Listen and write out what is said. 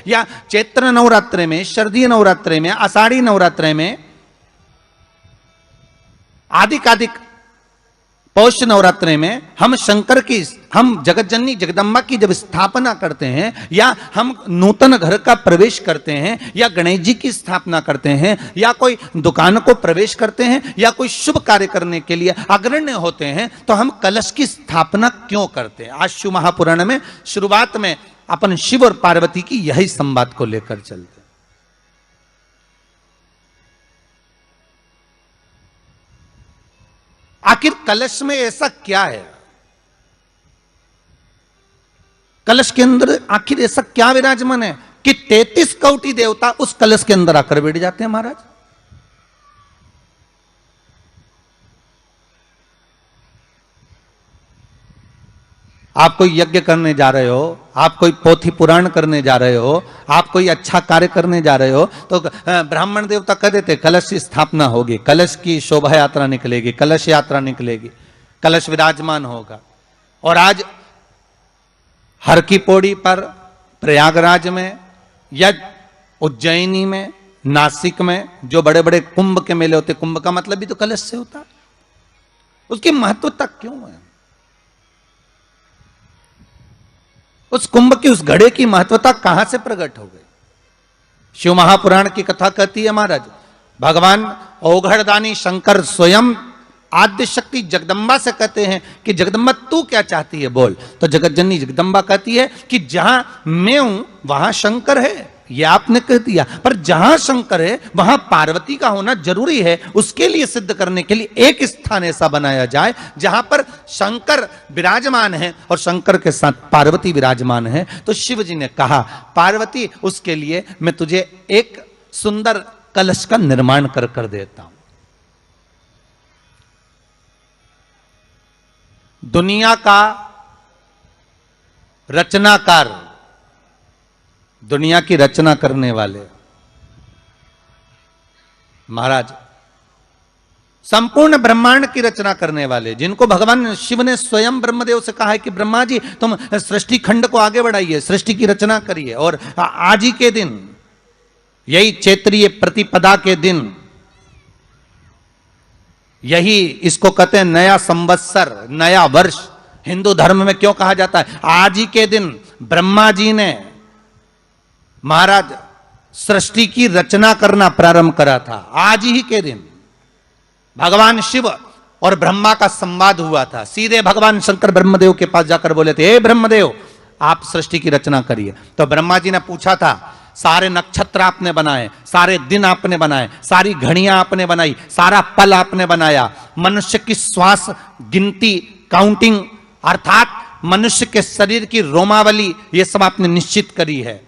या चैत्र नवरात्रे में, शरदीय नवरात्रे में, आषाढ़ी नवरात्रे में, आदिक पौष नवरात्रे में हम शंकर की, हम जगतजननी जगदम्बा की जब स्थापना करते हैं, या हम नूतन घर का प्रवेश करते हैं, या गणेश जी की स्थापना करते हैं, या कोई दुकान को प्रवेश करते हैं, या कोई शुभ कार्य करने के लिए अग्रण्य होते हैं, तो हम कलश की स्थापना क्यों करते हैं? आज शिव महापुराण में शुरुआत में अपन शिव और पार्वती की यही संवाद को लेकर चलते। आखिर कलश में ऐसा क्या है? कलश के अंदर आखिर ऐसा क्या विराजमान है कि 33 कोटि देवता उस कलश के अंदर आकर बैठ जाते हैं? महाराज, आप कोई यज्ञ करने जा रहे हो, आप कोई पोथी पुराण करने जा रहे हो, आप कोई अच्छा कार्य करने जा रहे हो, तो ब्राह्मण देवता कह देते कलश की स्थापना होगी, कलश की शोभा यात्रा निकलेगी, कलश यात्रा निकलेगी, कलश विराजमान होगा। और आज हर की पौड़ी पर, प्रयागराज में, या उज्जैनी में, नासिक में जो बड़े बड़े कुंभ के मेले होते, कुंभ का मतलब भी तो कलश से होता, उसकी महत्वता क्यों है? उस कुंभ की, उस घड़े की महत्वता कहां से प्रकट हो गई? शिव महापुराण की कथा कहती है महाराज, भगवान ओघड़दानी शंकर स्वयं आद्य शक्ति जगदम्बा से कहते हैं कि जगदम्बा तू क्या चाहती है बोल। तो जगतजननी जगदम्बा कहती है कि जहां मैं हूं वहां शंकर है, ये आपने कह दिया, पर जहां शंकर है वहां पार्वती का होना जरूरी है। उसके लिए सिद्ध करने के लिए एक स्थान ऐसा बनाया जाए जहां पर शंकर विराजमान है और शंकर के साथ पार्वती विराजमान है। तो शिव जी ने कहा, पार्वती उसके लिए मैं तुझे एक सुंदर कलश का निर्माण कर देता हूं। दुनिया का रचनाकार, दुनिया की रचना करने वाले महाराज, संपूर्ण ब्रह्मांड की रचना करने वाले, जिनको भगवान शिव ने स्वयं ब्रह्मदेव से कहा है कि ब्रह्मा जी तुम सृष्टि खंड को आगे बढ़ाइए, सृष्टि की रचना करिए। और आज ही के दिन, यही चैत्रीय प्रतिपदा के दिन, यही इसको कहते हैं नया संवत्सर, नया वर्ष। हिंदू धर्म में क्यों कहा जाता है? आज ही के दिन ब्रह्मा जी ने महाराज सृष्टि की रचना करना प्रारंभ करा था। आज ही के दिन भगवान शिव और ब्रह्मा का संवाद हुआ था। सीधे भगवान शंकर ब्रह्मदेव के पास जाकर बोले थे, हे ब्रह्मदेव आप सृष्टि की रचना करिए। तो ब्रह्मा जी ने पूछा था, सारे नक्षत्र आपने बनाए, सारे दिन आपने बनाए, सारी घड़ियां आपने बनाई, सारा पल आपने बनाया, मनुष्य की श्वास गिनती, काउंटिंग, अर्थात मनुष्य के शरीर की रोमावली, ये सब आपने निश्चित करी है।